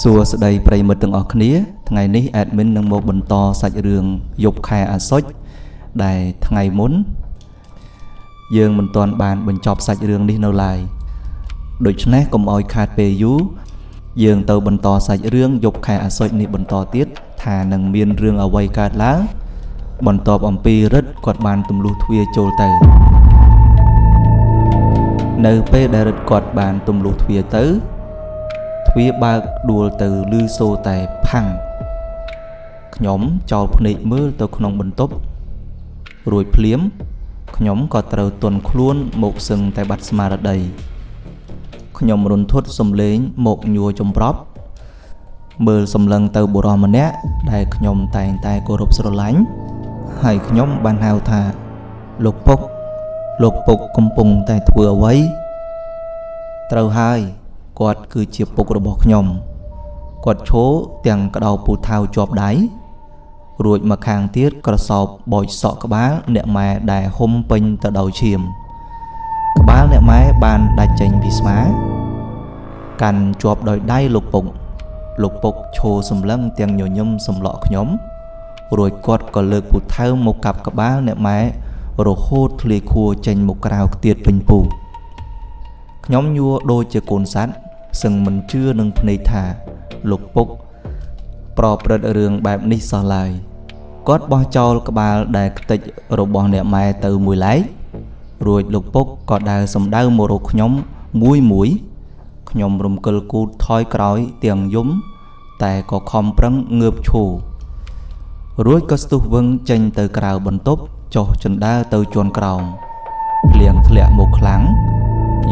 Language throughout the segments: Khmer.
សួស្តីប្រិយមិត្តទាំងអស់គ្នាថ្ងៃនេះ admin នឹងមកបន្តសាច់រឿងយប់ខែអាសត់ដែលថ្ងៃមុនយើងមិនទាន់បានបញ្ចប់សាច់រឿងនេះនៅឡើយដូច្នេះកុំឲ្យខាតពេលយូរយើងទៅបន្តសាច់រឿងយប់ខែអាសត់នេះបន្តទៀតថានឹងមានរឿងអ្វីកើតឡើងបន្ទាប់អំពីរិទ្ធគាត់បានទម្លុះទ្វារចូលទៅនៅពេលដែលរិទ្ធគាត់បានទម្លុះទ្វារទៅទ្វារបើកដួលទៅឮសូរតែផាំងខ្ញុំចោលភ្នែកមើលទៅក្នុងបន្ទប់រួចភ្លាមខ្ញុំក៏ត្រូវទន់ខ្លួនមកសឹងតែបាត់ស្មារតីខ្ញុំរន្ធត់សំឡេងមកញ័រចម្រប់មើលសម្លឹងទៅបុរសម្នាក់ដែលខ្ញុំតែងតែគោរពស្រឡាញ់ហើយខ្ញុំបានហៅថាលោកពុកកំពុងតែធ្វើអ្វីត្រូវហើយគាត់គឺជាពុករបស់ខ្ញុំគាត់ឈរទាំងក្តៅពូថៅជាប់ដៃរួចមកខាងទៀតក្រសោបបោចសក់ក្បាលអ្នកម៉ែដែលហុំពេញទៅដោយឈាមក្បាលអ្នកម៉ែបានដាច់ចេញពីស្មាកាន់ជាប់ដោយដៃលោកពុកឈរសម្លឹងទាំងញញឹមសម្លក់ខ្ញុំរួចគាត់ក៏លើកពូថៅមកកាប់ក្បាលអ្នកម៉ែរហូតធ្លាយខួរចេញមកក្រៅខ្ទាតពេញពូខ្ញុំញ័រដូចជាកូនសត្វសឹងមិនជឿនឹងភ្នែកថាលោកពុកប្រព្រឹត្តរឿងបែបនេះសោះឡើយគាត់បោះចោលក្បាលដែលខ្ទេចរបស់អ្នកម៉ែទៅមួយឡែករួចលោកពុកក៏ដើរសម្ដៅមករកខ្ញុំមួយខ្ញុំរំកិលគូតថយក្រោយទាំងយំតែក៏ខំប្រឹងងើបឈររួចក៏ស្ទុះវឹងចេញទៅក្រៅបន្ទប់ចុះជណ្ដើរទៅជាន់ក្រោមភ្លៀងធ្លាក់មកខ្លាំង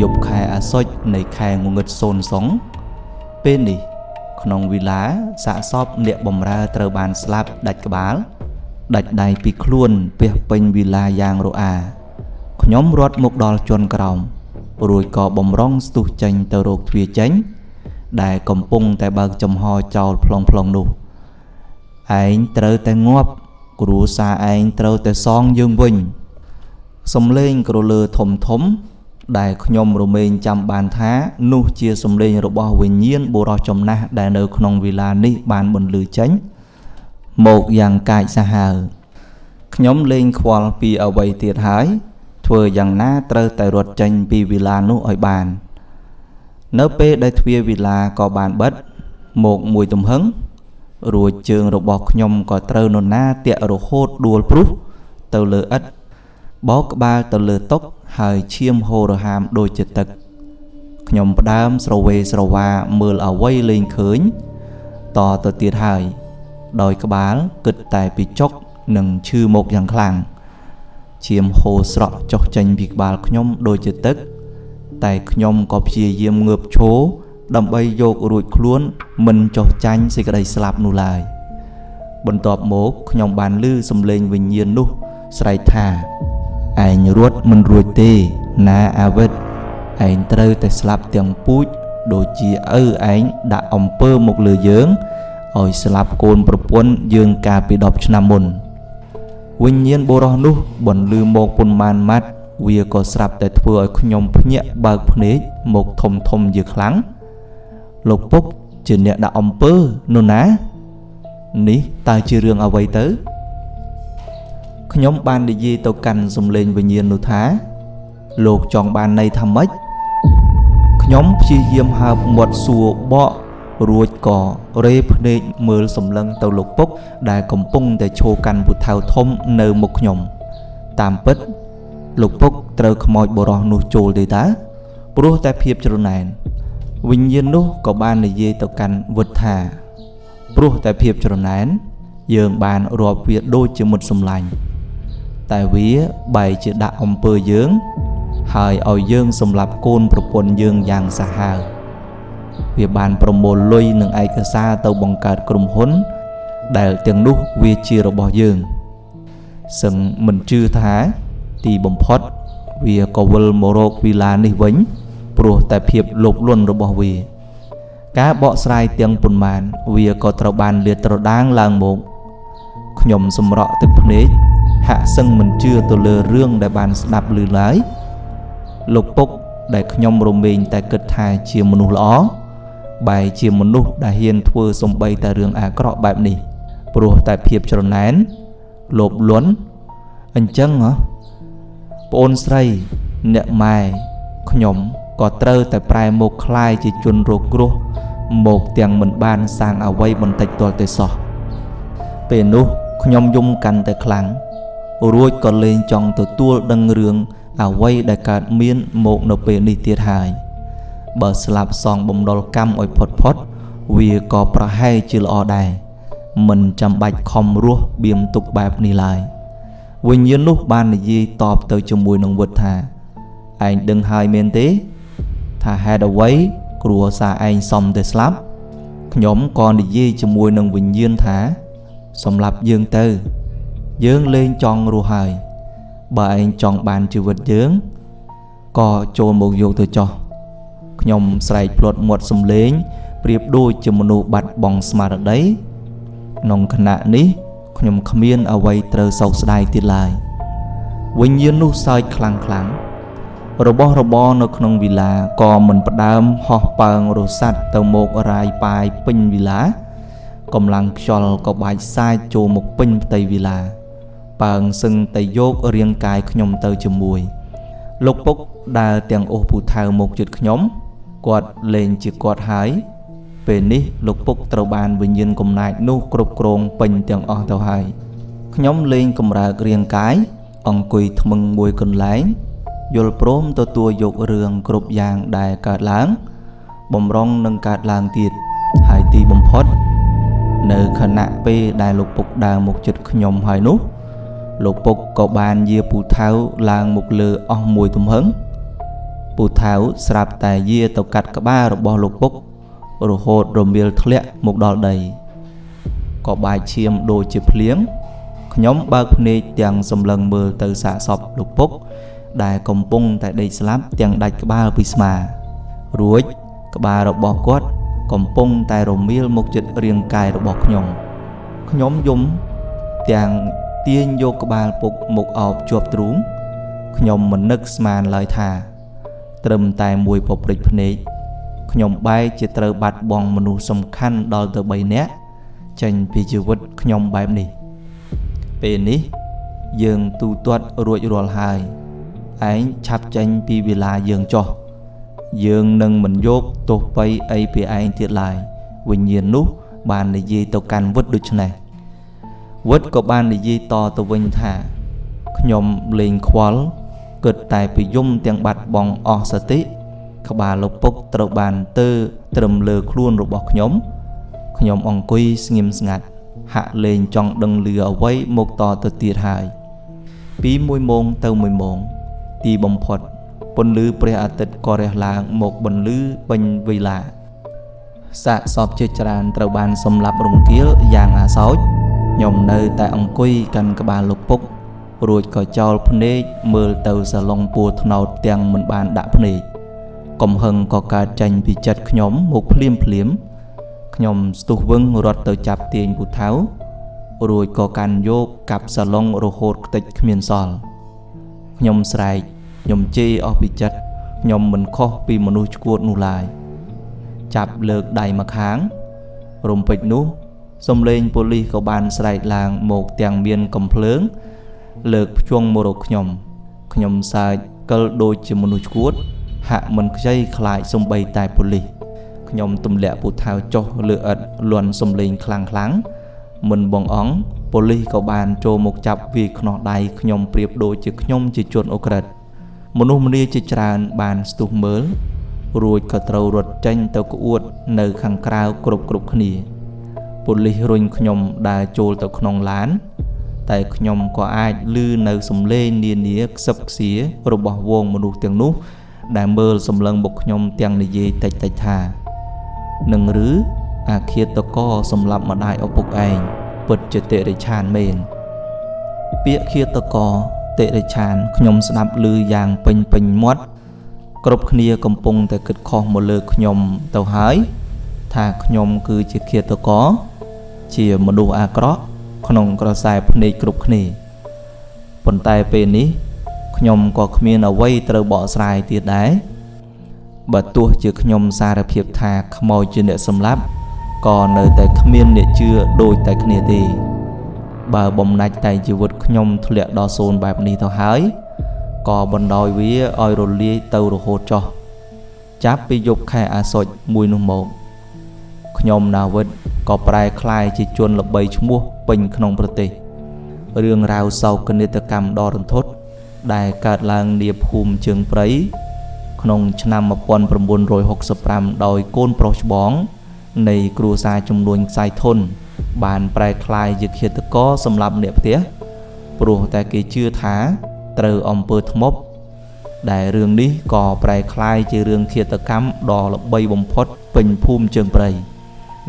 យប់ខែអាសត់នៃខែងងឹតសូនសុងពេលនេះក្នុងវិឡាសាកសពអ្នកបំរើត្រូវបានស្លាប់ដាច់ក្បាលដាច់ដៃពីខ្លួនពាសពេញវិឡាយ៉ាងរអាខ្ញុំរត់មកដល់ជាន់ក្រោមរួចក៏បំរុងស្ទុះចេញទៅរកទ្វារចេញដែលកំពុងតែបើកចំហចោលផ្លុងនោះឯងត្រូវតែងាប់គ្រួសារឯងត្រូវតែសងយើងវិញសំឡេងក្រលើធំដែលខ្ញុំរមែងចាំបានថានោះជាសំឡេងរបស់វិញ្ញាណបុរសចំណាស់ដែលនៅក្នុងវិឡានេះបានបន្លឺចេញមកយ៉ាងកាចសាហាវខ្ញុំលែងខ្វល់ពីអ្វីទៀតហើយធ្វើយ៉ាងណាត្រូវតែរត់ចេញពីវិឡានោះឲ្យបាននៅពេលដែលទ្វារវិឡាក៏បានបិទមកមួយទំហឹងរួចជើងរបស់ខ្ញុំក៏ត្រូវនរណាតាក់រហូតដួលព្រុសទៅលើឥដ្ឋបោកក្បាលទៅលើតុហើយឈាមហូររហាមដូចជាទឹកខ្ញុំផ្ដើមស្រវេស្រវាមើលអ្វីលែងឃើញតទៅទៀតហើយដោយក្បាលគិតតែពីចុកនិងឈឺមុខយ៉ាងខ្លាំងឈាមហូរស្រក់ចុះចេញពីក្បាលខ្ញុំដូចជាទឹកតែខ្ញុំក៏ព្យាយាមងើបឈរដើម្បីយករួចខ្លួនមិនចុះចាញ់សេចក្តីស្លាប់នោះឡើយបន្ទាប់មកខ្ញុំបានឮសំឡេងវិញ្ញាណនោះស្រែកថាឯងរត់មិនរួចទេណាអាវិតឯងត្រូវតែស្លាប់ទាំងពូជដូចជាឪឯងដាក់អំពើមកលើយើងឲ្យស្លាប់កូនប្រពន្ធយើងកាលពី10ឆ្នាំមុនវិញ្ញាណបុរសនោះបន្លឺមកប៉ុន្មានម៉ាត់វាក៏ស្រាប់តែធ្វើឲ្យខ្ញុំភ្ញាក់បើកភ្នែកមកធំជាខ្លាំងលោកពុកជាអ្នកដាក់អំពើនោះណានេះតើជារឿងអ្វីទៅខ្ញុំបាននិយាយទៅកាន់សំឡេងវិញ្ញាណនោះថាលោកចង់បានន័យថាម៉េចខ្ញុំព្យាយាមហើបមាត់សួរបករួចក៏រេភ្នែកមើលសម្លឹងទៅលោកពុកដែលកំពុងតែឈរកាន់ពូថៅធំនៅមុខខ្ញុំតាមពិតលោកពុកត្រូវខ្មោចបុរសនោះចូលទេតាព្រោះតែភាពច្រណែនវិញ្ញាណនោះក៏បាននិយាយទៅកាន់វុឌ្ឍថាព្រោះតែភាពច្រណែនយើងបានរាប់វាដូចជាមិត្តសម្លាញ់តែវាបែរជាដាក់អំពើយើងហើយឲ្យយើងសម្លាប់កូនប្រពន្ធយើងយ៉ាងសាហាវវាបានប្រមូលលុយនិងឯកសារទៅបង្កើតក្រុមហ៊ុនដែលទាំងនោះវាជារបស់យើងសឹងមិនជឿថាទីបំផុតវាក៏វិលមករកវិឡានេះវិញព្រោះតែភាពលោភលន់របស់វាការបកស្រាយទាំងប៉ុន្មានវាក៏ត្រូវបានលាតត្រដាងឡើងមកខ្ញុំសម្រក់ទឹកភ្នែកហាក់សឹងមិនជឿទៅលើរឿងដែលបានស្ដាប់ឮឡើយលោកពុកដែលខ្ញុំរមែងតែគិតថាជាមនុស្សល្អ បែរជាមនុស្សដែលហ៊ានធ្វើសំបីតែរឿងអាក្រក់បែបនេះព្រោះតែភាពច្រណែនលោភលន់អញ្ចឹងប្អូនស្រីអ្នកម៉ែខ្ញុំក៏ត្រូវតែប្រែមកคล้ายជាជនរងគ្រោះមកទាំងមិនបានសាងអ្វីបន្តិចទាល់តែសោះពេលនោះខ្ញុំយំកាន់តែខ្លាំងរួចក៏លែងចង់ទទួលដឹងរឿងអ្វីដែលកើតមានមកនៅពេលនេះទៀតហើយបើស្លាប់សងបំណុលកម្មឲ្យផុតវាក៏ប្រហែលជាល្អដែរមិនចាំបាច់ខំរស់បៀមទុកបែបនេះឡើយវិញ្ញាណនោះបាននិយាយតបទៅជាមួយនឹងវុឌ្ឍថាឯងដឹងហើយមែនទេថាហេតុអ្វីគ្រួសារឯងសមតែស្លាប់ខ្ញុំក៏និយាយជាមួយនឹងវិញ្ញាណថាសម្រាប់យើងទៅយើងលែងចង់រស់ហើយបើឯងចង់បានជីវិតយើងក៏ចូលមកយកទៅចោះខ្ញុំស្រែកភ្លាត់មាត់សំឡេងប្រៀបដូចជាមនុស្សបាត់បង់ស្មារតីក្នុងខណៈនេះខ្ញុំគ្មានអ្វីត្រូវសោកស្ដាយទៀតឡើយវិញ្ញាណនោះសើចខ្លាំងរបស់របរនៅក្នុងវិឡាក៏មិនផ្ដើមហោះប៉ើងរសាត់ទៅមករាយប៉ាយពេញវិឡាកម្លាំងខ្យល់ក៏បាច់សាយចូលមកពេញផ្ទៃវិឡាប៉ើងសឹងតែយករាងកាយខ្ញុំទៅជាមួយលោកពុកដើរទាំងអូសពូថៅមកជិតខ្ញុំគាត់លេងជាគាត់ហើយពេលនេះលោកពុកត្រូវបានវិញ្ញាណកំណាចនោះគ្រប់គ្រងពេញទាំងអស់ទៅហើយខ្ញុំលេងកម្រើករាងកាយអង្គុយថ្មឹងមួយកន្លែងយល់ព្រមទទួលយករឿងគ្រប់យ៉ាងដែលកើតឡើងបំរុងនឹងកើតឡើងទៀតហើយទីបំផុតនៅខណៈពេលដែលលោកពុកដើរមកជិតខ្ញុំហើយនោះលោកពុកក៏បានយាពូថៅឡើងមកលើអស់មួយទំហឹងពូថៅស្រាប់តែយាទៅកាត់ក្បាលរបស់លោកពុករហូតរមៀលធ្លាក់មកដល់ដីក៏បែកឈាមដូចជាភ្លៀងខ្ញុំបើកភ្នែកទាំងសម្លឹងមើលទៅសាកសពលោកពុកដែលកំពុងតែដេកស្លាប់ទាំងដាច់ក្បាលពីស្មារួចក្បាលរបស់គាត់កំពុងតែរមៀលមកជិតរាងកាយរបស់ខ្ញុំយំទាំងទាញយកក្បាលពុកមកអោបជាប់ទ្រូងខ្ញុំមិននឹកស្មានឡើយថាត្រឹមតែមួយពព្រិចភ្នែកខ្ញុំបែរជាត្រូវបាត់បង់មនុស្សសំខាន់ដល់ទៅ3នាក់ចេញពីជីវិតខ្ញុំបែបនេះពេលនេះយើងទូទាត់រួចរាល់ហើយឯងឆាប់ចេញពីវិឡាយើងចុះយើងនឹងមិនយកទោសបីអីពីឯងទៀតឡើយវិញ្ញាណនោះបាននិយាយទៅកាន់វុឌ្ឍដូច្នេះវុឌ្ឍក៏បាននិយាយតទៅវិញថាខ្ញុំលេងខ្វល់គិតតែពីយំទាំងបាត់បង់អស់សតិក្បាលលោកពុកត្រូវបានទៅត្រឹមលើខ្លួនរបស់ខ្ញុំអង្គុយស្ងៀមស្ងាត់ហាក់លេងចង់ដឹងលឺអ្វីមកតទៅទៀតហើយពី1ម៉ោងទៅ1ម៉ោងទីបំផុតពន្លឺព្រះអាទិត្យក៏រះឡើងមកបន្លឺពេញវិឡាសាកសពជាច្រើនត្រូវបានសម្លាប់រង្គាលយ៉ាងអាសោចខ្ញុំនៅតែអង្គុយកាន់ក្បាលលោកពុករួចក៏ចោលភ្នែកមើលទៅសាឡុងពួរថ្នោតទាំងមិនបានដាក់ភ្នែកកំហឹងក៏កើតចេញពីចិត្តខ្ញុំមកភ្លាមខ្ញុំស្ទុះវឹងរត់ទៅចាប់ទាញពូថៅរួចក៏កាន់យកកាប់សាឡុងរហូតខ្ទេចគ្មានសល់ខ្ញុំស្រែកខ្ញុំជេរអស់ពីចិត្តខ្ញុំមិនខុសពីមនុស្សឆ្កួតនោះឡើយចាប់លើកដៃមកខាងរំពេចនោះសំឡេងប៉ូលីសក៏បានស្រែកឡើងមកទាំងមានកំភ្លើងលើកភ្ជង់មករកខ្ញុំសើចកិលដូចជាមនុស្សឆ្កួតហាក់មិនខ្ចីខ្លាចសំបីតែប៉ូលីសខ្ញុំទម្លាក់ពូថៅចុះលើឥដ្ឋលន់សំឡេងខ្លាំងមិនបងអង្គប៉ូលីសក៏បានចូលមកចាប់វាយខ្នោះដៃខ្ញុំប្រៀបដូចជាខ្ញុំជាជនអូក្រិដ្ឋមនុស្សម្នាជាច្រើនបានស្ទុះមើលរួចក៏ត្រូវរត់ចេញទៅក្អួតនៅខាងក្រៅគ្រប់គ្នាប៉ូលីសរុញខ្ញុំដើរចូលទៅក្នុងឡានតែខ្ញុំក៏អាចឮនៅសំឡេងនានាខ្សឹបខ្សៀរបស់វងមនុស្សទាំងនោះដែលមើលសម្លឹងមកខ្ញុំទាំងនិយាយតិចថានឹងឬអាឃាតកសម្រាប់ម្ដាយឪពុកឯងពិតជាតិរិឆានមែនពាក្យឃាតកតិរិឆានខ្ញុំស្ដាប់ឮយ៉ាងពេញមាត់គ្រប់គ្នាកំពុងតែគិតខុសមកលើខ្ញុំទៅហើយថាខ្ញុំគឺជាឃាតកជាមនុស្សអាក្រក់ក្នុងក្រសែភ្នែកគ្រប់គ្នាប៉ុន្តែពេលនេះខ្ញុំក៏គ្មានអ្វីត្រូវបកស្រាយទៀតដែរ បើទោះជាខ្ញុំសារភាពថាខ្មោចជាអ្នកសម្លាប់ក៏នៅតែគ្មានអ្នកជឿដូចតែគ្នាទេបើបំណាច់តែជីវិតខ្ញុំធ្លាក់ដល់សូន្យបែបនេះទៅហើយក៏បណ្ដោយវាឲ្យរលាយទៅរហូតចុះចាប់ពីយប់ខែអាសត់មួយនោះមកខ្ញុំណាវិតក៏ប្រែคล้ายជាជនល្បីឈ្មោះពេញក្នុងប្រទេសរឿងរ៉ាវសោកនាដកម្មដ៏រន្ធត់ដែលកើតឡើងនាភូមិជើងព្រៃក្នុងឆ្នាំ1965ដោយកូនប្រុសច្បងនៃគ្រួសារចំនួនខ្សែធនបានប្រែคล้ายជាឃាតករសម្លាប់អ្នកផ្ទះព្រោះតែគេជឿថាត្រូវអំពើធ្មប់ដែលរឿងនេះក៏ប្រែคล้ายជារឿងឃាតកម្មដ៏ល្បីបំផុតពេញភូមិជើងព្រៃ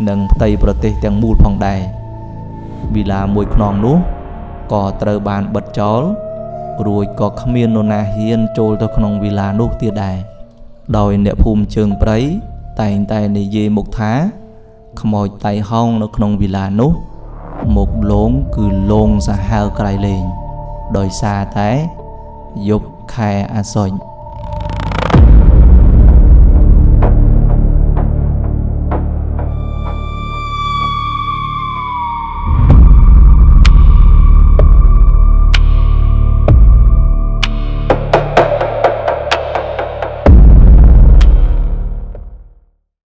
និងផ្ទៃប្រទេសទាំងមូលផងដែរវិឡាមួយខ្នងនោះក៏ត្រូវបានបិទចោលរួចក៏គ្មាននរណាហ៊ានចូលទៅក្នុងវិឡានោះទៀតដែរដោយអ្នកភូមិជើងព្រៃតែងតែនិយាយមុខថាខ្មោចតៃហោងនៅក្នុងវិឡានោះមុខលងគឺលងសាហាវក្រៃលែងដោយសារតែយប់ខែអាសត់